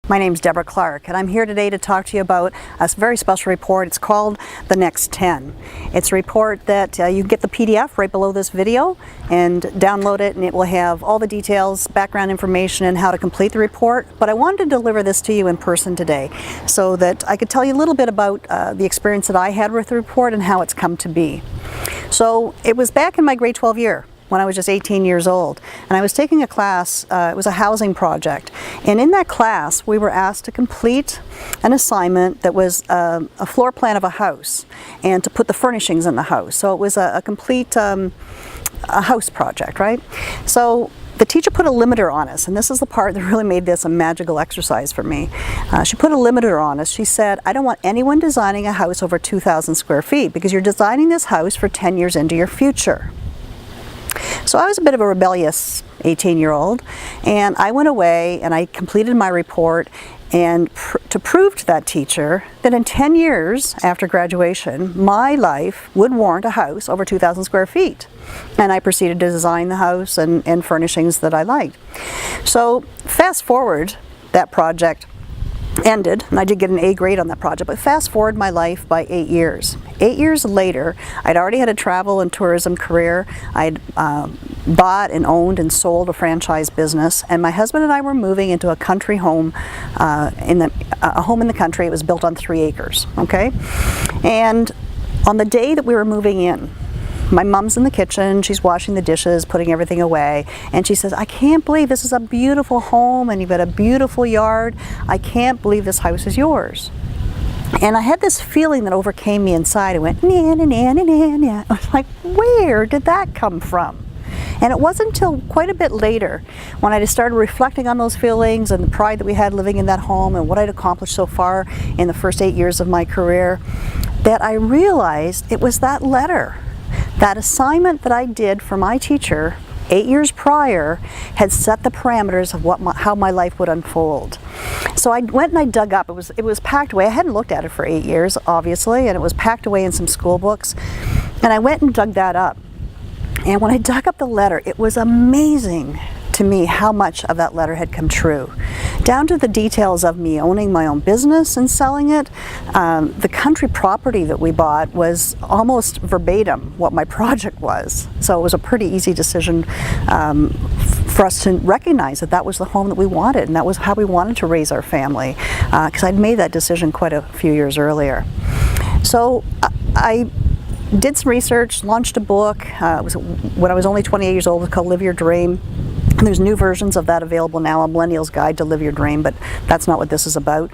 My name's Deborah Clark, and I'm here today to talk to you about a very special report. It's called The Next 10. It's a report that you can get the PDF right below this video and download it, and it will have all the details, background information, and how to complete the report. But I wanted to deliver this to you in person today so that I could tell you a little bit about the experience that I had with the report and how it's come to be. So it was back in my grade 12 year, when I was just 18 years old, and I was taking a class. It was a housing project, and in that class we were asked to complete an assignment that was a floor plan of a house and to put the furnishings in the house. So it was a complete a house project, right? So the teacher put a limiter on us, and this is the part that really made this a magical exercise for me. She put a limiter on us. She said, I don't want anyone designing a house over 2,000 square feet because you're designing this house for 10 years into your future. So I was a bit of a rebellious 18-year-old, and I went away and I completed my report, and to prove to that teacher that in 10 years after graduation my life would warrant a house over 2,000 square feet. And I proceeded to design the house and furnishings that I liked. So fast forward, that project ended, and I did get an A grade on that project, but fast forward my life by 8 years. 8 years later, I'd already had a travel and tourism career. I'd bought and owned and sold a franchise business, and my husband and I were moving into a country home, a home in the country. It was built on 3 acres, okay? And on the day that we were moving in, my mom's in the kitchen, she's washing the dishes, putting everything away, and she says, I can't believe this is a beautiful home and you've got a beautiful yard. I can't believe this house is yours. And I had this feeling that overcame me inside. I went, na, na, na, na, na, na. I was like, where did that come from? And it wasn't until quite a bit later, when I started reflecting on those feelings and the pride that we had living in that home and what I'd accomplished so far in the first 8 years of my career, that I realized it was that letter. That assignment that I did for my teacher 8 years prior had set the parameters of how my life would unfold. So I went and I dug up. It was packed away. I hadn't looked at it for 8 years, obviously, and it was packed away in some school books. And I went and dug that up. And when I dug up the letter, it was amazing to me how much of that letter had come true. Down to the details of me owning my own business and selling it. The country property that we bought was almost verbatim what my project was. So it was a pretty easy decision for us to recognize that that was the home that we wanted, and that was how we wanted to raise our family, because I'd made that decision quite a few years earlier. So I did some research, launched a book. It was when I was only 28 years old. It was called Live Your Dream. And there's new versions of that available now, A Millennial's Guide to Live Your Dream, but that's not what this is about.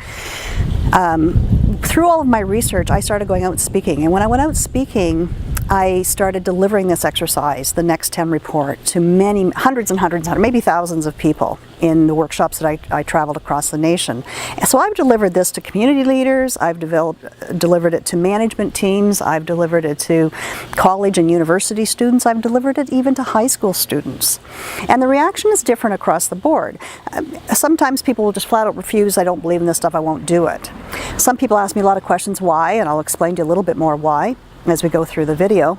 Through all of my research, I started going out and speaking. And when I went out speaking, I started delivering this exercise, the Next 10 report, to many, hundreds and hundreds, maybe thousands of people in the workshops that I traveled across the nation. So I've delivered this to community leaders, I've delivered it to management teams, I've delivered it to college and university students, I've delivered it even to high school students. And the reaction is different across the board. Sometimes people will just flat out refuse, I don't believe in this stuff, I won't do it. Some people ask me a lot of questions why, and I'll explain to you a little bit more why as we go through the video.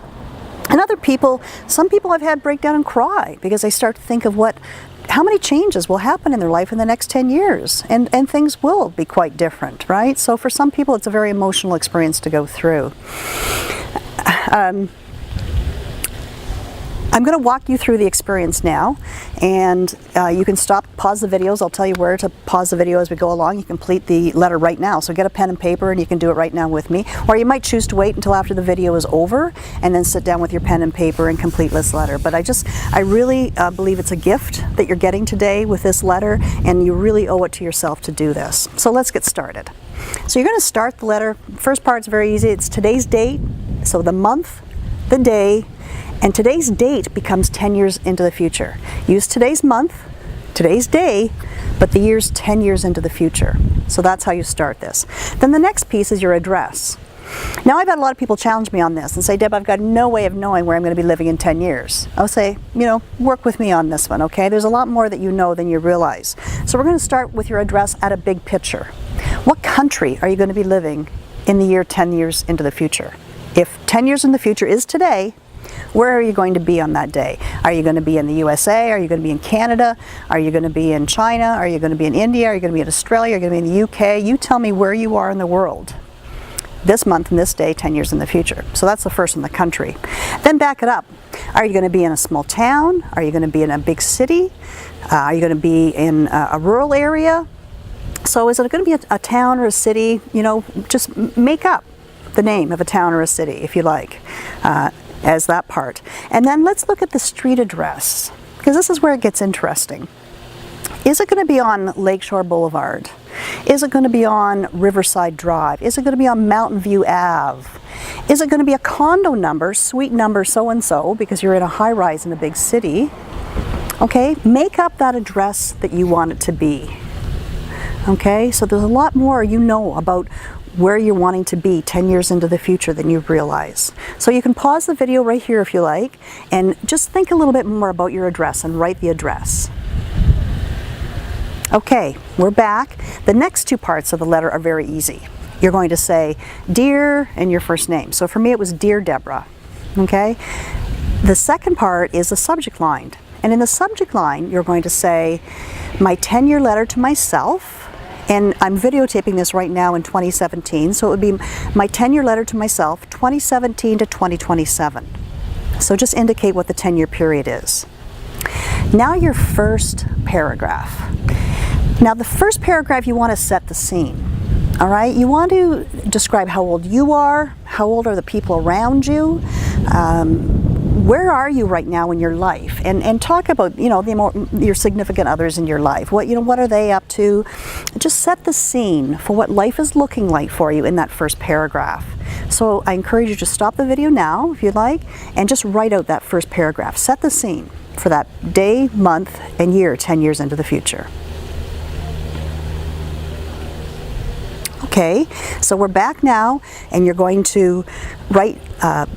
And other people, some people I've had break down and cry because they start to think of how many changes will happen in their life in the next 10 years, and things will be quite different, right? So for some people it's a very emotional experience to go through. I'm going to walk you through the experience now, and you can pause the videos. I'll tell you where to pause the video as we go along. You can complete the letter right now, so get a pen and paper and you can do it right now with me. Or you might choose to wait until after the video is over and then sit down with your pen and paper and complete this letter. But I really believe it's a gift that you're getting today with this letter, and you really owe it to yourself to do this. So let's get started. So you're going to start the letter. First part's very easy. It's today's date, so the month, the day, and today's date becomes 10 years into the future. Use today's month, today's day, but the year's 10 years into the future. So that's how you start this. Then the next piece is your address. Now I've had a lot of people challenge me on this and say, Deb, I've got no way of knowing where I'm going to be living in 10 years. I'll say, work with me on this one, okay? There's a lot more that you know than you realize. So we're going to start with your address at a big picture. What country are you going to be living in the year 10 years into the future? If 10 years in the future is today, Where are you going to be on that day? Are you going to be in the USA? Are you going to be in Canada? Are you going to be in China? Are you going to be in India? Are you going to be in Australia? Are you going to be in the UK? You tell me where you are in the world this month and this day 10 years in the future. So that's the first in the country. Then back it up. Are you going to be in a small town? Are you going to be in a big city? Are you going to be in a rural area? So is it going to be a town or a city? You know, just make up the name of a town or a city if you like, as that part. And then let's look at the street address, because this is where it gets interesting. Is it going to be on Lakeshore Boulevard? Is it going to be on Riverside Drive? Is it going to be on Mountain View Ave? Is it going to be a condo number, suite number so-and-so, because you're in a high-rise in a big city? Okay, make up that address that you want it to be. Okay, so there's a lot more you know about where you're wanting to be 10 years into the future than you realize. So you can pause the video right here if you like, and just think a little bit more about your address and write the address. Okay, we're back. The next two parts of the letter are very easy. You're going to say, Dear, and your first name. So for me it was Dear Deborah. Okay? The second part is a subject line. And in the subject line, you're going to say, my 10-year letter to myself. And I'm videotaping this right now in 2017, so it would be my 10-year letter to myself, 2017 to 2027. So just indicate what the 10-year period is. Now your first paragraph. Now the first paragraph, you want to set the scene. All right, you want to describe how old you are, how old are the people around you, where are you right now in your life, and talk about, you know, your significant others in your life. What are they up to? Just set the scene for what life is looking like for you in that first paragraph. So I encourage you to stop the video now if you'd like, and just write out that first paragraph. Set the scene for that day, month, and year 10 years into the future. Okay, so we're back now, and you're going to write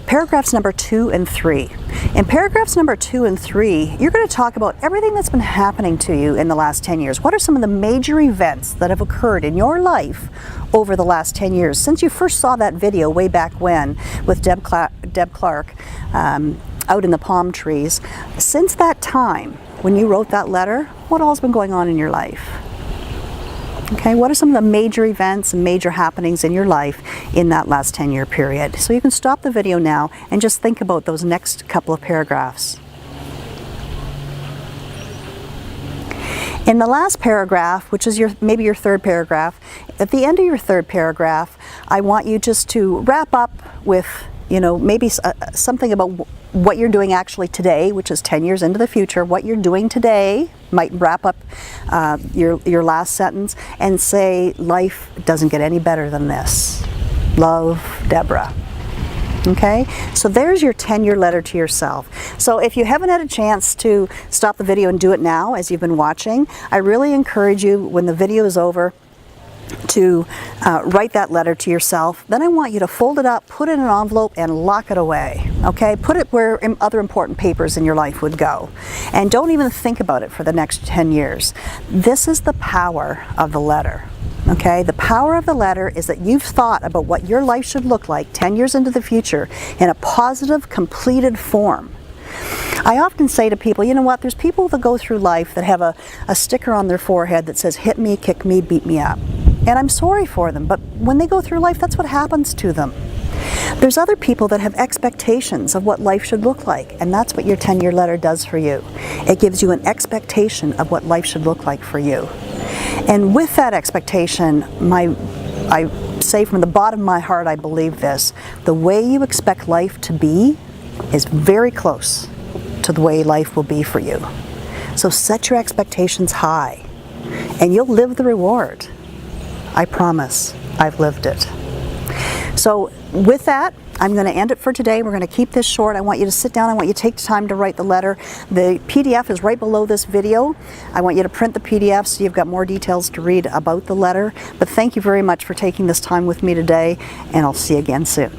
paragraphs number 2 and 3. In paragraphs number 2 and 3, you're going to talk about everything that's been happening to you in the last 10 years. What are some of the major events that have occurred in your life over the last 10 years? Since you first saw that video way back when with Deb Clark out in the palm trees, since that time when you wrote that letter, what all's been going on in your life? Okay, what are some of the major events and major happenings in your life in that last 10-year period? So you can stop the video now and just think about those next couple of paragraphs. In the last paragraph, which is maybe your third paragraph, at the end of your third paragraph, I want you just to wrap up with, you know, maybe something about what you're doing actually today, which is 10 years into the future. What you're doing today might wrap up your last sentence, and say, life doesn't get any better than this. Love, Deborah. Okay, so there's your 10-year letter to yourself. So if you haven't had a chance to stop the video and do it now as you've been watching, I really encourage you, when the video is over, to write that letter to yourself. Then I want you to fold it up, put it in an envelope, and lock it away. Okay, put it where other important papers in your life would go. And don't even think about it for the next 10 years. This is the power of the letter. Okay, the power of the letter is that you've thought about what your life should look like 10 years into the future in a positive, completed form. I often say to people, you know what, there's people that go through life that have a sticker on their forehead that says, hit me, kick me, beat me up. And I'm sorry for them, but when they go through life, that's what happens to them. There's other people that have expectations of what life should look like, and that's what your 10-year letter does for you. It gives you an expectation of what life should look like for you. And with that expectation, I say from the bottom of my heart, I believe this: the way you expect life to be is very close to the way life will be for you. So set your expectations high, and you'll live the reward. I promise, I've lived it. So with that, I'm going to end it for today. We're going to keep this short. I want you to sit down. I want you to take the time to write the letter. The PDF is right below this video. I want you to print the PDF so you've got more details to read about the letter. But thank you very much for taking this time with me today, and I'll see you again soon.